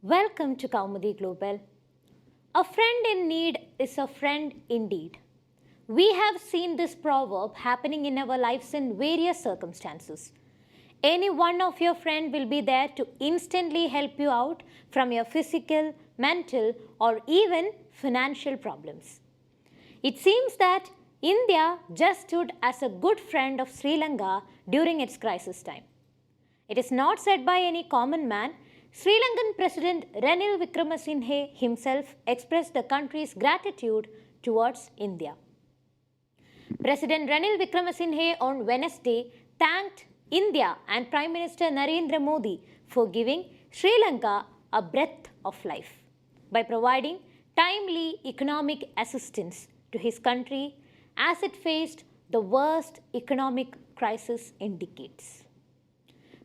Welcome to Kaumudy Global. A friend in need is a friend indeed. We have seen this proverb happening in our lives in various circumstances. Any one of your friend will be there to instantly help you out from your physical, mental, or even financial problems. It seems that India just stood as a good friend of Sri Lanka during its crisis time. It is not said by any common man. Sri Lankan President Renil Wickremesinghe himself expressed the country's gratitude towards India. President Ranil Wickremesinghe on Wednesday thanked India and Prime Minister Narendra Modi for giving Sri Lanka a breath of life by providing timely economic assistance to his country as it faced the worst economic crisis in decades.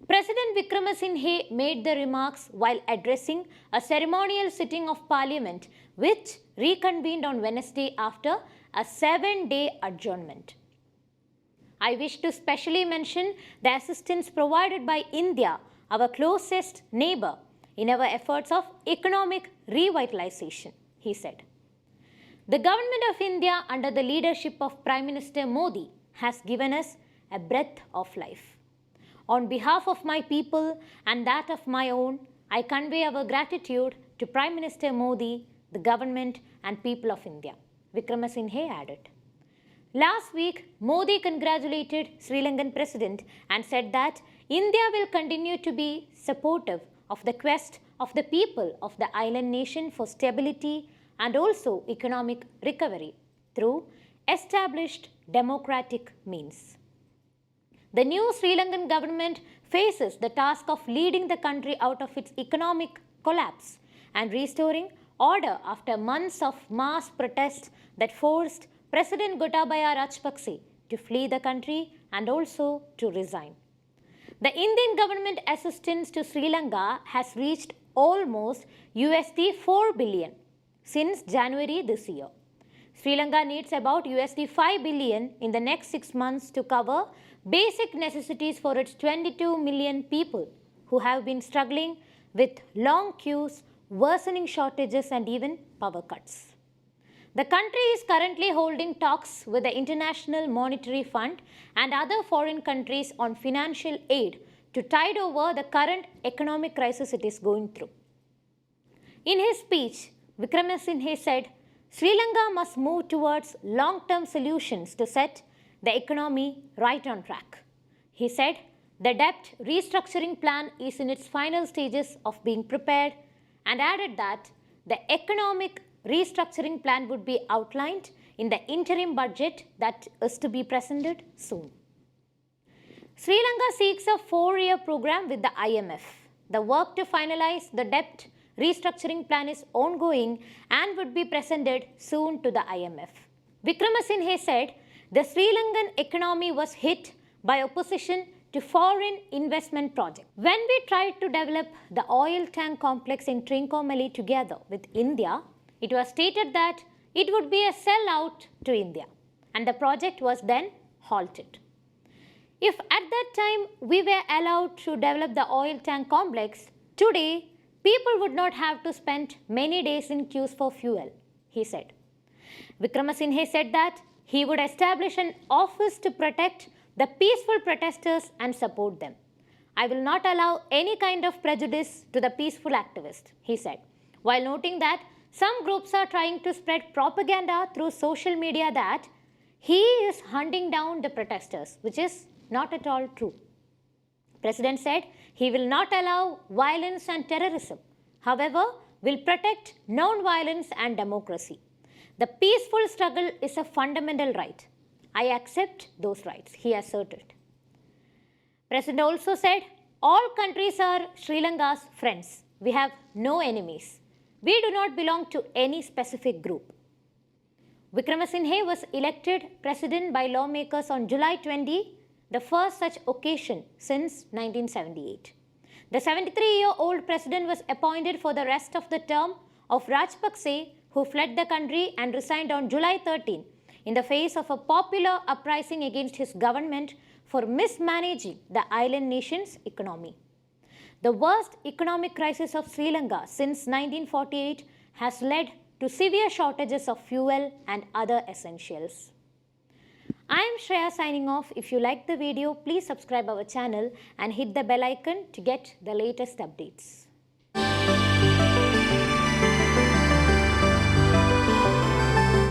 President Wickramasinghe made the remarks while addressing a ceremonial sitting of Parliament which reconvened on Wednesday after a 7-day adjournment. I wish to specially mention the assistance provided by India, our closest neighbour, in our efforts of economic revitalisation, he said. The government of India under the leadership of Prime Minister Modi has given us a breath of life. On behalf of my people and that of my own, I convey our gratitude to Prime Minister Modi, the government and people of India, Wickramasinghe added. Last week, Modi congratulated Sri Lankan President and said that India will continue to be supportive of the quest of the people of the island nation for stability and also economic recovery through established democratic means. The new Sri Lankan government faces the task of leading the country out of its economic collapse and restoring order after months of mass protests that forced President Gotabaya Rajapakse to flee the country and also to resign. The Indian government assistance to Sri Lanka has reached almost $4 billion since January this year. Sri Lanka needs about $5 billion in the next 6 months to cover basic necessities for its 22 million people who have been struggling with long queues, worsening shortages and even power cuts. The country is currently holding talks with the International Monetary Fund and other foreign countries on financial aid to tide over the current economic crisis it is going through. In his speech, Wickramasinghe said, Sri Lanka must move towards long-term solutions to set the economy right on track. He said the debt restructuring plan is in its final stages of being prepared and added that the economic restructuring plan would be outlined in the interim budget that is to be presented soon. Sri Lanka seeks a 4-year program with the IMF. The work to finalize the debt restructuring plan is ongoing and would be presented soon to the IMF. Wickramasinghe said the Sri Lankan economy was hit by opposition to foreign investment projects. When we tried to develop the oil tank complex in Trincomalee together with India, it was stated that it would be a sellout to India and the project was then halted. If at that time we were allowed to develop the oil tank complex, today people would not have to spend many days in queues for fuel, he said. Wickramasinghe said that he would establish an office to protect the peaceful protesters and support them. I will not allow any kind of prejudice to the peaceful activists, he said, while noting that some groups are trying to spread propaganda through social media that he is hunting down the protesters, which is not at all true. President said he will not allow violence and terrorism, however, will protect non-violence and democracy. The peaceful struggle is a fundamental right. I accept those rights, he asserted. President also said, all countries are Sri Lanka's friends. We have no enemies. We do not belong to any specific group. Wickramasinghe was elected president by lawmakers on July 20, the first such occasion since 1978. The 73-year-old president was appointed for the rest of the term of Rajapakse, who fled the country and resigned on July 13 in the face of a popular uprising against his government for mismanaging the island nation's economy. The worst economic crisis of Sri Lanka since 1948 has led to severe shortages of fuel and other essentials. I am Shreya signing off. If you liked the video, please subscribe our channel and hit the bell icon to get the latest updates.